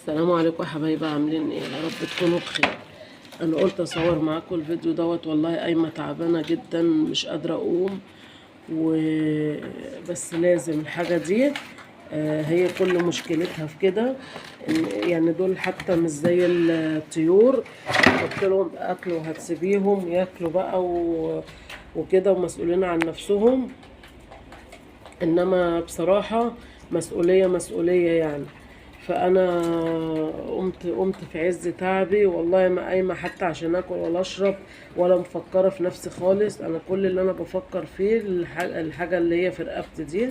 السلام عليكم يا حبايبي، عاملين ايه؟ يا رب تكونوا بخير. انا قلت اصور معاكم الفيديو دوت. والله قايمه تعبانه جدا، مش قادره اقوم بس لازم الحاجه دي. هي كل مشكلتها في كده. يعني دول حتى مش زي الطيور، حط لهم اكل وهتسيبيهم ياكلوا بقى وكده ومسؤولين عن نفسهم. انما بصراحة مسؤولية يعني. فانا قمت في عز تعبي، والله ما قايمة حتى عشان اكل ولا اشرب ولا مفكرة في نفسي خالص. انا كل اللي انا بفكر فيه الحاجة اللي هي في رقبتي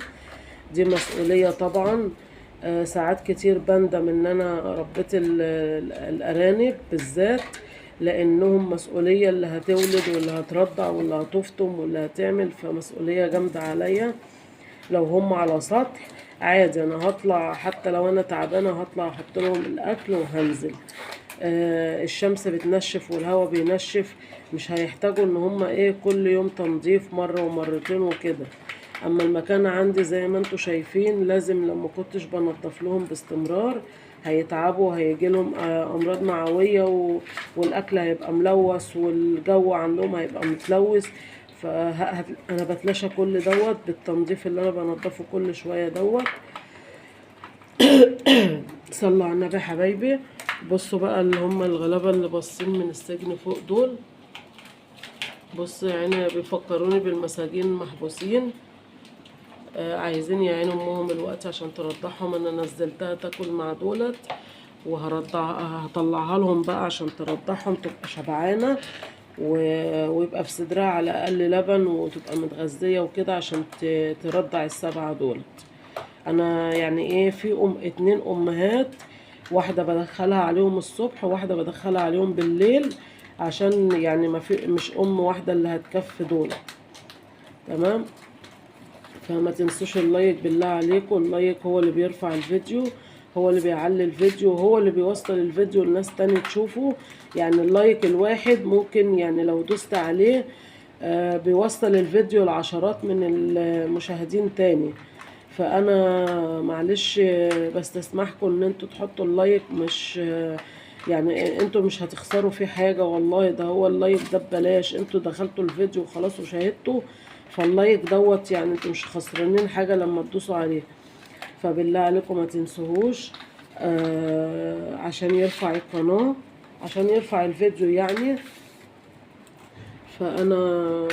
دي مسؤولية طبعا. ساعات كتير بندم ان انا ربيت الارانب بالذات، لانهم مسؤولية، اللي هتولد واللي هترضع واللي هتفطم واللي هتعمل، فمسؤولية جامدة عليا. لو هم على سطح عادي انا هطلع، حتى لو انا تعبانه هطلع احط لهم الاكل وهنزل. الشمس بتنشف والهواء بينشف، مش هيحتاجوا ان هم ايه كل يوم تنظيف مره ومرتين وكده. اما المكان عندي زي ما انتوا شايفين، لازم لما كنتش بنضف لهم باستمرار هيتعبوا، هيجي لهم امراض معويه والاكل هيبقى ملوث والجو عندهم هيبقى متلوث. فانا بتلاشى كل دوت بالتنظيف اللي انا بنضفه كل شويه دوت. صلوا على النبي حبايبي. بصوا بقى اللي هم الغلابه اللي باصين من السجن فوق دول، بصوا يعني بيفكروني بالمساجين المحبوسين. عايزين يعينوا امهم الوقت عشان ترضعهم. انا نزلتها تاكل مع دولت هطلعها لهم بقى عشان ترضعهم، تبقى شبعانه ويبقى في صدرها على الاقل لبن وتبقى متغذيه وكده عشان ترضع السبعه دولت. انا يعني ايه، في اتنين امهات، واحده بدخلها عليهم الصبح وواحده بدخلها عليهم بالليل، عشان يعني ما في مش واحده اللي هتكفي دول. تمام. فما تنسوش اللايك بالله عليكم. اللايك هو اللي بيرفع الفيديو، هو اللي بيعلي الفيديو، هو اللي بيوصل الفيديو لناس تاني تشوفه. يعني اللايك الواحد ممكن يعني لو دوست عليه بيوصل الفيديو لعشرات من المشاهدين تاني. فانا معلش بستسمحكم ان انتوا تحطوا اللايك، مش يعني انتوا مش هتخسروا فيه حاجة والله. ده هو اللايك ده ببلاش، انتوا دخلتوا الفيديو وخلاص وشاهدتوا، فاللايك دوت يعني انتوا مش خسرانين حاجة لما تدوسوا عليه. فبالله عليكم ما تنسوهوش عشان يرفع القناة، عشان يرفع الفيديو يعني. فانا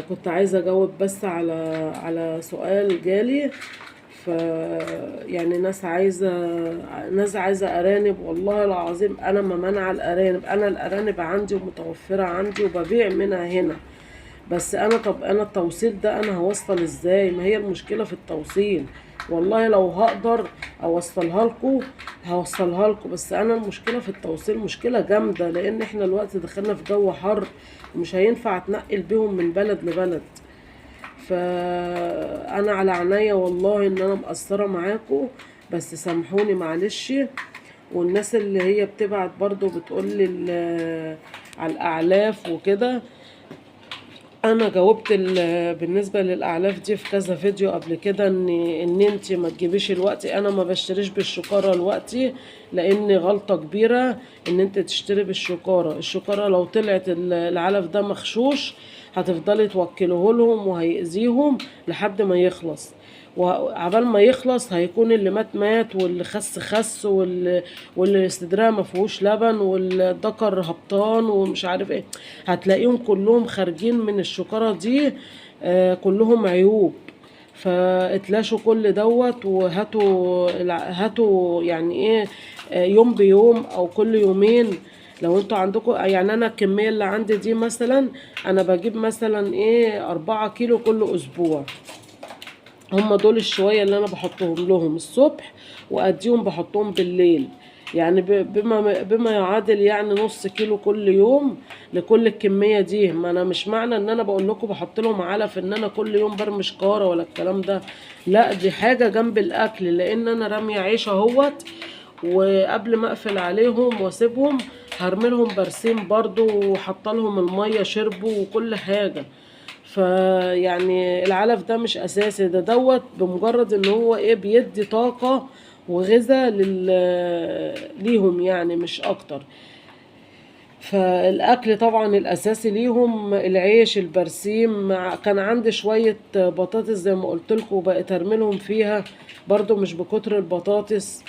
كنت عايزة اجاوب بس على سؤال جالي. يعني ناس عايزة ارانب. والله العظيم انا ما منع الارانب، انا الارانب عندي ومتوفرة عندي وببيع منها هنا. بس طب انا التوصيل ده انا هوصل ازاي؟ ما هي المشكلة في التوصيل. والله لو هقدر اوصلها لكم هوصلها لكم، بس انا المشكلة في التوصيل مشكلة جامدة، لان احنا الوقت دخلنا في جو حر ومش هينفع اتنقل بيهم من بلد لبلد. فانا على عينيا والله ان انا مقصرة معاكم، بس سامحوني معلش. والناس اللي هي بتبعت برضو بتقولي على الاعلاف وكده، انا جاوبت بالنسبه للاعلاف دي في كذا فيديو قبل كده، ان انت ما تجيبيش الوقتي. انا ما بشتريش بالشكاره الوقتي، لان غلطه كبيره ان انت تشتري بالشكاره. الشكاره لو طلعت العلف ده مغشوش هتفضلي توكلوه لهم وهيأذيهم لحد ما يخلص، وعبال ما يخلص هيكون اللي مات واللي خس واللي صدرها ما فيهوش لبن والذكر هبطان ومش عارف ايه، هتلاقيهم كلهم خارجين من الشكارة دي كلهم عيوب. فاتلاشوا كل دوت هاتوا يعني ايه يوم بيوم او كل يومين. لو انتوا عندكم يعني، انا الكمية اللي عندي دي مثلا انا بجيب مثلا 4 كيلو كل اسبوع. هم دول الشوية اللي انا بحطهم لهم الصبح واديهم بحطهم بالليل، يعني بما يعادل يعني نص كيلو كل يوم لكل الكمية دي. ما انا مش معنى ان انا بقول لكم بحط لهم علف ان انا كل يوم برمي شكارة ولا الكلام ده، لا، دي حاجة جنب الاكل، لان انا رامية عيش اهوت، وقبل ما اقفل عليهم واسيبهم هرمي لهم برسيم برضو وحط لهم المية شربوا وكل حاجة. فيعني العلف ده مش اساسي، ده دوت بمجرد ان هو بيدي طاقة وغذاء ليهم يعني مش اكتر. فالاكل طبعا الاساسي ليهم العيش البرسيم، كان عندي شويه بطاطس زي ما قلت لكم، بقيت ارملهم فيها برضو مش بكتر البطاطس.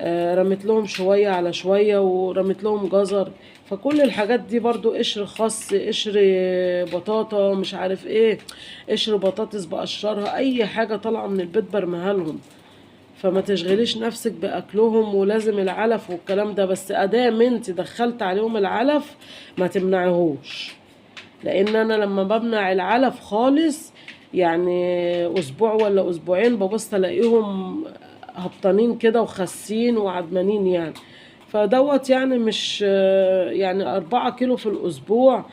رميت لهم شويه على شويه، ورميت لهم جزر. فكل الحاجات دي برضو قشر خس، قشر بطاطا، مش عارف ايه، قشر بطاطس بقشرها، اي حاجه طالعه من البيت برميها لهم. فما تشغليش نفسك باكلهم، ولازم العلف والكلام ده، بس ادام انت دخلت عليهم العلف ما تمنعيهوش. لان انا لما بمنع العلف خالص يعني اسبوع ولا اسبوعين ببص الاقيهم هبطانين كده وخاسين وعدمانين يعني. فدوت يعني مش يعني 4 كيلو في الاسبوع.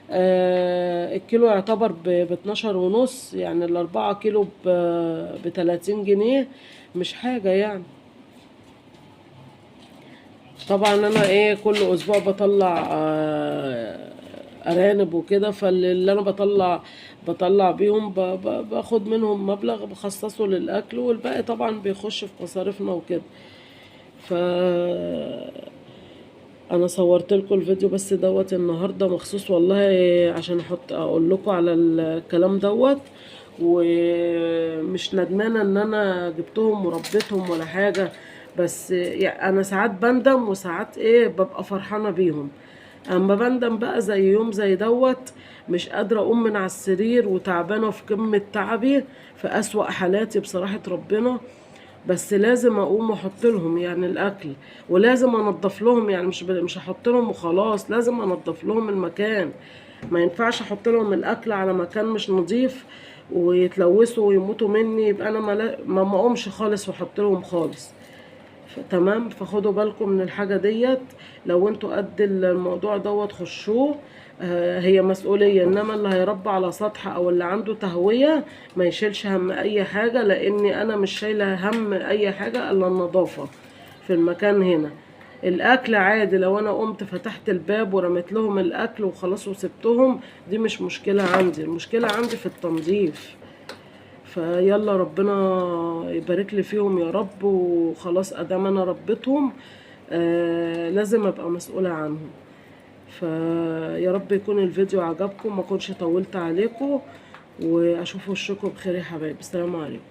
الكيلو يعتبر ب12 ونص، يعني ال4 كيلو ب30 جنيه، مش حاجة يعني. طبعا انا ايه كل اسبوع بطلع ارانب وكده، فاللي انا بطلع بيهم باخد منهم مبلغ بخصصه للاكل، والباقي طبعا بيخش في مصاريفنا وكده. ف انا صورت لكم الفيديو بس دوت النهارده مخصوص والله عشان اقول لكم على الكلام دوت. ومش ندمانه ان انا جبتهم وربيتهم ولا حاجه، بس يعني انا ساعات بندم وساعات ايه ببقى فرحانه بيهم. اما بندم بقى زي يوم زي دوت، مش قادره اقوم من على السرير وتعبانه في قمه تعبي، في اسوأ حالاتي بصراحه ربنا. بس لازم اقوم واحط لهم يعني الاكل، ولازم انضف لهم، يعني مش هحط لهم وخلاص، لازم انضف لهم المكان. ما ينفعش احط لهم الاكل على مكان مش نظيف ويتلوثوا ويموتوا مني، يبقى انا ما اقومش خالص واحط لهم خالص. تمام. فخدوا بالكم من الحاجة ديت. لو انتوا قد الموضوع دوت خشوه. هي مسؤولية، انما اللي هيربى على سطح او اللي عنده تهوية ما يشيلش هم اي حاجة، لاني انا مش شايلة هم اي حاجة الا النظافة في المكان هنا. الاكل عادي، لو انا قمت فتحت الباب ورميت لهم الاكل وخلاص وسبتهم، دي مش مشكلة عندي، المشكلة عندي في التنظيف. فيلا ربنا يبارك لي فيهم يا رب. وخلاص ادام انا ربيتهم لازم ابقى مسؤولة عنهم. فيا رب يكون الفيديو عجبكم، ما كنتش طولت عليكم، واشوف وشكم بخير يا حبايبي. السلام عليكم.